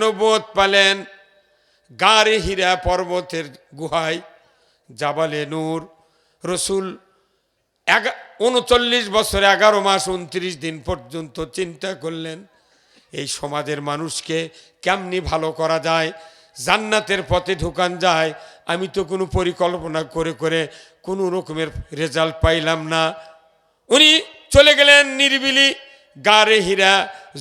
নবুয়ত পালেন গারে হীরা পর্বতের গুহায় জাবালে নূর। রসুল 39 বছর 11 মাস 29 দিন পর্যন্ত চিন্তা করলেন এই সমাজের মানুষকে কেমনি ভালো করা যায়, জান্নাতের পথে ঢুকান যায়। আমি তো কোনো পরিকল্পনা করে করে কোনো রকমের রেজাল্ট পাইলাম না। উনি চলে গেলেন নিরিবিলি গারে হীরা,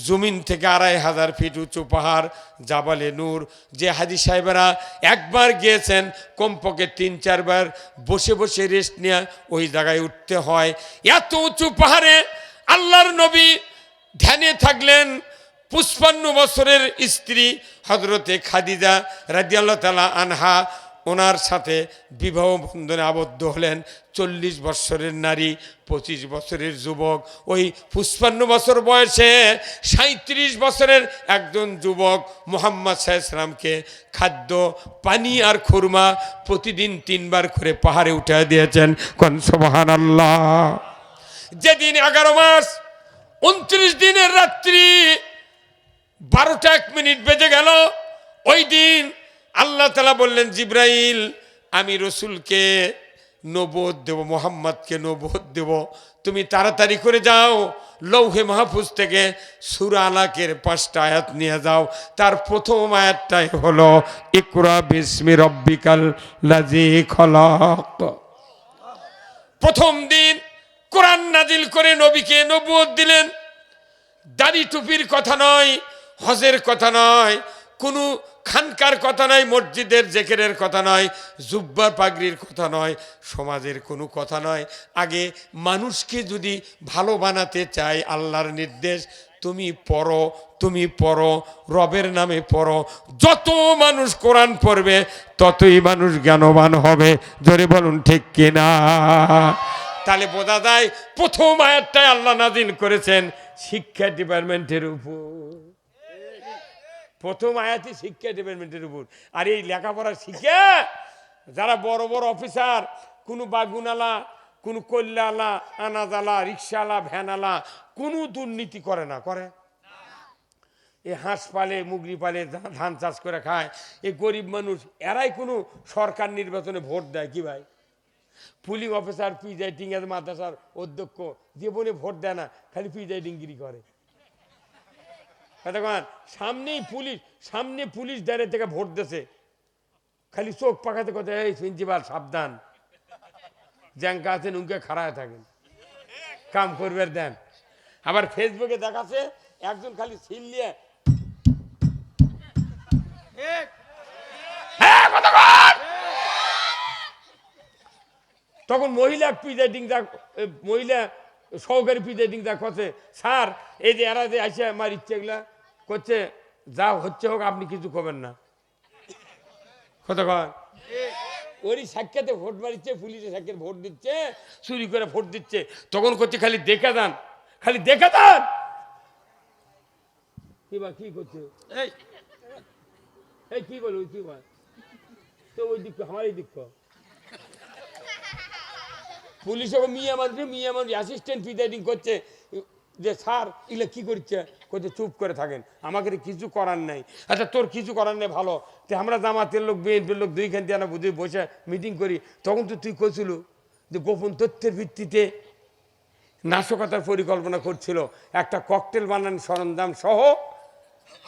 জমিন থেকে 2500 ফিট উঁচু পাহাড় জাবালে নূর। যে হাজি সাহেবেরা একবার গিয়েছেন কমপক্ষে 3-4 বার বসে বসে রেস্ট নিয়ে ওই জায়গায় উঠতে হয়। এত উঁচু পাহাড়ে আল্লাহর নবী ধ্যানে থাকলেন। 55 বছরের স্ত্রী হযরতে খাদিজা রাদিয়াল্লাহু তাআলা আনহা ওনার সাথে বিবাহ বন্ধনে আবদ্ধ হলেন। 40 বছরের নারী, 25 বছরের যুবক। ওই 55 বছর বয়সে 37 বছরের একজন যুবক মুহাম্মদ সাল্লাল্লাহু আলাইহি সাল্লামকে খাদ্য, পানি আর খুরমা প্রতিদিন 3 বার করে পাহাড়ে উঠে দিয়েছেন। কোন সুবহানাল্লাহ। যেদিন 11 মাস 29 দিনের রাত্রি 12টা 1 মিনিট বেজে গেল, ওই দিন আল্লাহ তাআলা বললেন জিবরাইল, আমি রসুলকে নবুয়ত দেব, মোহাম্মদকে নবুয়ত দেব, তুমি তাড়াতাড়ি করে যাও লৌহে মাহফুজ থেকে সূরা আলাকের 5টা আয়াত নিয়ে যাও। তার প্রথম আয়াতটাই হলো ইকরা বিসমি রব্বিকাল লাযী খলাক। প্রথম দিন কোরআন নাজিল করে নবীকে নবুয়ত দিলেন। দাড়ি টুপির কথা নয়, হজের কথা নয়, কোনো খানকার কথা নয়, মসজিদের জিকিরের কথা নয়, জুব্বা পাগড়ির কথা নয়, সমাজের কোনো কথা নয়। আগে মানুষকে যদি ভালো বানাতে চাই, আল্লাহর নির্দেশ তুমি পড়ো, তুমি পড়ো, রবের নামে পড়ো। যত মানুষ কোরআন পড়বে ততই মানুষ জ্ঞানবান হবে। জোরে বলুন ঠিক কিনা? তাহলে বোঝা যায় প্রথম আয়াতটাই আল্লাহ নাজিল করেছেন শিক্ষা ডিপার্টমেন্টের উপর। প্রথম আয়াতই শিক্ষা ডিপার্টমেন্টের উপর। আর এই লেখাপড়া শিখে যারা বড় বড় অফিসার, কোনো বাগুনালা, কোনো কল্যাণালা, আনাজালা, রিক্সাওয়ালা, ভ্যানালা, কোনো দুর্নীতি করে না, করে? এই হাঁস পালে, মুগরি পালে, ধান চাষ করে খায়, এই গরিব মানুষ, এরাই কোনো সরকার নির্বাচনে ভোট দেয় কি ভাই? পুলিং অফিসার, প্রিজাইডিং মাদ্রাসার অধ্যক্ষ জীবনে ভোট দেয় না, খালি প্রিজাইডিংগিরি করে। সামনেই পুলিশ, সামনে পুলিশ দাঁড়িয়ে থেকে ভোট দিয়েছে, খালি চোখ পাকাতে কথা, এই প্রিন্সিপাল সাবধান, জ্যাঙ্কা আছেন উনকে খাড়ায় থাকেন, কাম করবে দেন। আবার ফেসবুকে দেখাচ্ছে একজন খালি সিল নিয়ে তখন মহিলা প্রিজাইডিং মহিলা সহকারী প্রিজাইডিং যা করছে, স্যার এই যে এরা যে আসে আমার ইচ্ছেগুলা করছে, যা হচ্ছে হোক, আপনি কিছু করবেন না। কতক্ষণ ওরই সাক্ষাতে ভোট মারিচ্ছে, পুলিশের সাক্ষাতে ভোট দিচ্ছে, চুরি করে ভোট দিচ্ছে। তখন করছে খালি দেখে দেন, খালি দেখে দেন। কি বা কি করছে, এই কি বল, ওই কি বল তো, ওই দিক আমার এই দিক পুলিশ মিয়া মানুষ অ্যাসিস্ট্যান্ট প্রিজাইডিং করছে যে স্যার এগুলো কি করছে, করছে চুপ করে থাকেন, আমাকে কিছু করার নেই। আচ্ছা তোর কিছু করার নেই, ভালো, তো আমরা জামাতের লোক, বিএনপির লোক, দুইখান দিয়ে না বুঝে বসে মিটিং করি, তখন তো তুই করছিল যে গোপন তথ্যের ভিত্তিতে নাশকতার পরিকল্পনা করছিল। একটা ককটেল বানানোর সরঞ্জাম সহ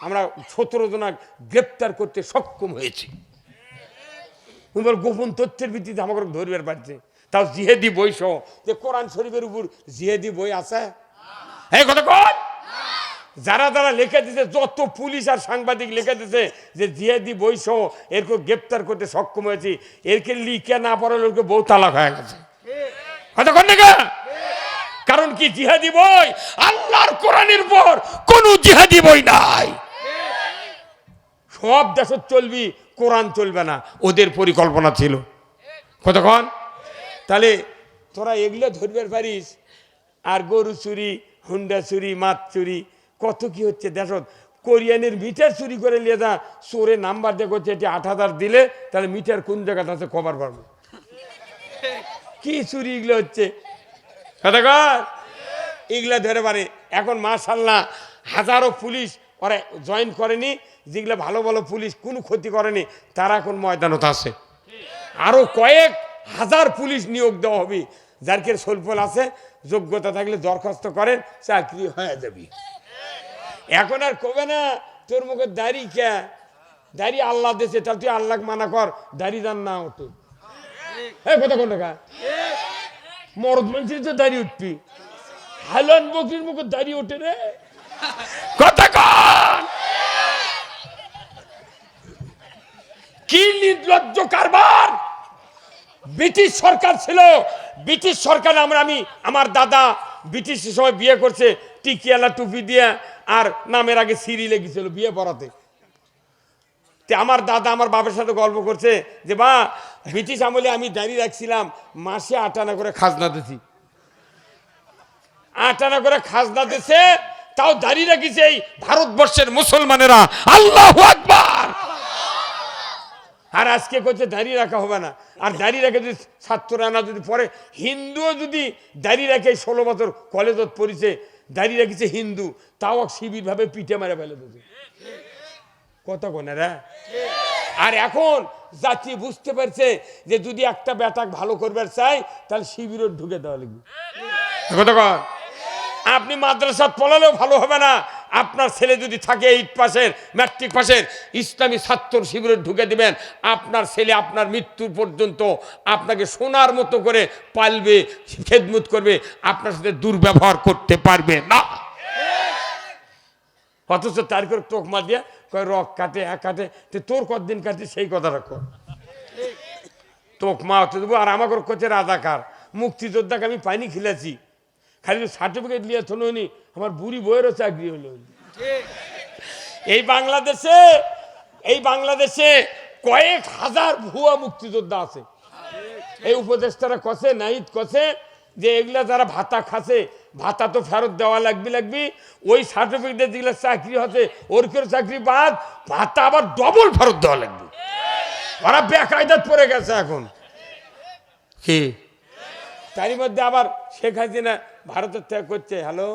আমরা 17 জনা গ্রেপ্তার করতে সক্ষম হয়েছি। গোপন তথ্যের ভিত্তিতে আমাকে ধরবার পারছে, তাও জিহেদি বই সহ। যে কোরআন শরীফের উপর জিহেদি বই আছে? এই কথা কর। যারা যারা লিখে দিতে, যত পুলিশ আর সাংবাদিক লিখে দিতে যে জিহেদি বই সহ এরকে গ্রেপ্তার করতে সক্ষম হয়েছি, এরকে লিখে না পড়ালে ওরকে বউ তালাক হয়ে গেছে। কথা কর না? কারণ কি জিহাদি বই? আল্লাহর কোরআনের পর কোন জিহাদি বই নাই। সব দেশে চলবি, কোরআন চলবে না, ওদের পরিকল্পনা ছিল। কতক্ষণ? তাহলে তোরা এগুলো ধরবার পারিস। আর গরু চুরি, হুন্ডা চুরি, মাছ চুরি, কত কি হচ্ছে দেশত। কোরিয়ানের মিটার চুরি করে নিয়ে যা, চোরে নাম্বার দেখছে, এটি 8000 দিলে তাহলে মিটার কোন জায়গাটা আছে খবর পাবো। কি চুরি এগুলো হচ্ছে, এগুলা ধরে পারে। এখন মাশাআল্লাহ হাজারো পুলিশ ওরা জয়েন করেনি, যেগুলো ভালো ভালো পুলিশ কোনো ক্ষতি করেনি তারা এখন ময়দানত আছে। আরো কয়েক হাজার পুলিশ নিয়োগ দেওয়া হবে, যার কে স্বল্পল আছে, যোগ্যতা থাকলে দরখাস্ত করেন, চাকরি হয়ে যাবে। এখন আর কবে না তোর মুখে দাড়ি কে, দাড়ি আল্লাহ দিয়েছে, তা তুই আল্লাহ মানা কর, দাড়ি দান না ওঠে। হ্যাঁ কথা কোন টাকা মরদ মানুষের তো দাড়ি উঠবি, হালান বকরির মুখে দাড়ি ওঠে রে কথা কন। কি নির্লজ্জ কারবার। ব্রিটিশ সরকার ছিল, ব্রিটিশ সরকার আমি আমার দাদা ব্রিটিশের সময় বিয়ে করছে টিকিয়ালা টুপি দিয়ে, আর নামের আগে সিরি লেগেছিল বিয়ে পড়াতে। আমার দাদা আমার বাবার সাথে গল্প করছে যে বা ব্রিটিশ আমলে আমি দাঁড়িয়ে রাখছিলাম, মাসে 8 আনা করে খাজনা দিছি, 8 আনা করে খাজনা দিছে, তাও দাঁড়িয়ে রাখিছে এই ভারতবর্ষের মুসলমানেরা। আল্লাহু আকবার। আর আজকে করছে দাঁড়িয়ে রাখা হবে না, আর দাঁড়িয়ে রেখে যদি 70 আনা যদি পরে, হিন্দুও যদি দাঁড়িয়ে রাখে 16 বছর কলেজত পড়িছে, দাঁড়িয়ে রেখেছে হিন্দু, তাও শিবির ভাবে পিঠে মারে ফেলে দিচ্ছে কত কোনেরা। আর এখন জাতি বুঝতে পারছে যে যদি একটা বেটাক ভালো করবার চাই তাহলে শিবিরও ঢুকে দেওয়া লাগবে। আপনি মাদ্রাসা পড়ালেও ভালো হবে না, আপনার ছেলে যদি থাকে 8 পাশের ম্যাট্রিক পাশের, ইসলামী ছাত্র শিবিরে ঢুকে দিবেন, আপনার ছেলে আপনার মৃত্যুর পর্যন্ত আপনাকে সোনার মতো করে পালবে, খেদমত করবে, আপনার সাথে দুর্ব্যবহার করতে পারবে না। অথচ তার করে তোকমা দিয়ে কয় রক কাটে এক কাটে, তোর কতদিন কাটে সেই কথা রাখো, তোকমা হতে দেবো। আর আমাকে করছে রাজাকার, মুক্তিযোদ্ধাকে আমি পানি খেলেছি, খালি সার্টিফিকেট নিয়ে শোনি, আমার বুড়ি বইয়েরও চাকরি হলো। এই বাংলাদেশে কয়েক হাজার ভুয়া মুক্তিযোদ্ধা আছে। এই উপদেষ্টারা কছে, নাহিদ কছে যে এগুলা যারা ভাতা খাচ্ছে, ভাতা তো ফেরত দেওয়া লাগবি, ওই সার্টিফিকেট যেগুলো চাকরি হচ্ছে ওর কেউ চাকরি বাদ, ভাতা আবার ডবল ফেরত দেওয়া লাগবে। ওরা বেকায়দাত পড়ে গেছে এখন। কি তারই মধ্যে আবার শেখ হাসিনা ভারতের ত্যাগ করছে, হ্যালো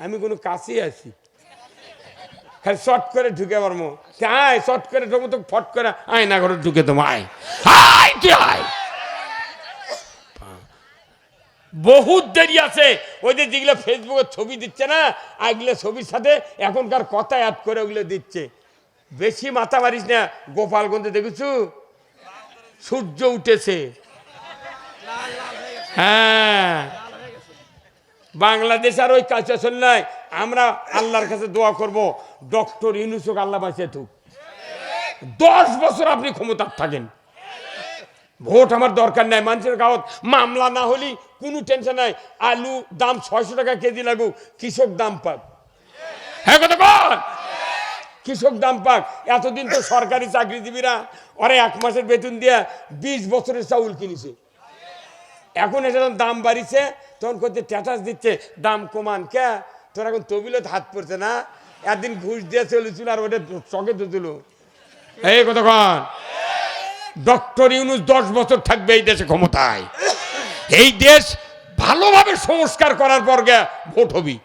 আমি কোনো কাছেই আছি, খালি শর্ট করে ঢুকে পারবো, আয় শর্ট করে ঢুকবো তো, ফট করে আয় না করে ঢুকে তোমার আয় আয় তুই আয়। বহুত দেরি আছে। ওই যে যেগুলো ফেসবুকে ছবি দিচ্ছে না, এগুলো ছবির সাথে এখনকার কথা অ্যাড করে ওগুলো দিচ্ছে। বেশি মাথা মারিস না। গোপালগঞ্জে দেখেছু সূর্য উঠেছে, হ্যাঁ বাংলাদেশ আর ওই কাছে চল নাই। আমরা আল্লাহর কাছে দোয়া করব ডক্টর ইউনূসকে আল্লাহ বাঁচিয়ে থাকুক, 10 বছর আপনি ক্ষমতা থাকেন। ভোট আমার দরকার নাই, মানুষের গাঁত মামলা না হলে কোনো টেনশন নাই। আলু দাম 600 টাকা কেজি লাগুক, কৃষক দাম পাক। হ্যাঁ কথা বল, কৃষক দাম পাক। এতদিন তো সরকারি চাকরিজীবীরা ওরা 1 মাসের বেতন দিয়ে 20 বছরের চাউল কিনেছে। এখন এটা দাম বাড়িছে, তখন করতে স্ট্যাটাস দিচ্ছে দাম কমান কে, তোর এখন তবিলত হাত পড়ছে না, একদিন ঘুষ দিয়ে চলেছিল আর ওটা চকে দিল। এই কতক্ষণ ডক্টর ইউনূস 10 বছর থাকবে এই দেশে ক্ষমতায়। এই দেশ ভালোভাবে সংস্কার করার পর ভোট হবি।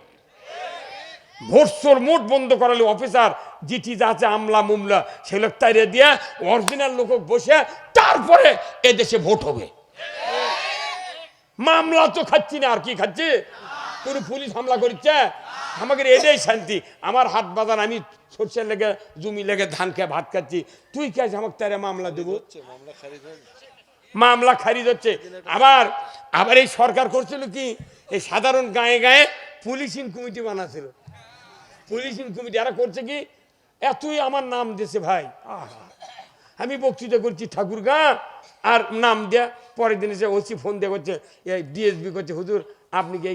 ভোটসোর মোট বন্ধ করালে অফিসার জিটি যা আছে আমলা মুমলা সেগুলো তাইরে দিয়ে অরিজিনাল লোক বসে তারপরে এদেশে ভোট হবে। মামলা তো খাচ্ছি না, আর কি খাচ্ছি? পুরো পুলিশ হামলা করছে, আমাকে এটাই শান্তি। আমার হাত বাজার, আমি সরষের লেগে জমি লেগে ধান খেয়ে ভাত খাচ্ছি, তুই কে আমাকে তারে মামলা দেবো? মামলা খারিজ হচ্ছে। আবার এই সরকার করছিল কি, এই সাধারণ গায়ে গায়ে পুলিশিং কমিটি বানাছিল। পুলিশিং কমিটি এরা করছে কি, এতই আমার নাম দিয়েছে ভাই। আমি বক্তৃতা করছি ঠাকুরগাঁ, আর নাম দেয়া পরের দিন এসে ওসি ফোন দিয়ে করছে, ডিএসপি করছে, হুজুর আপনি কি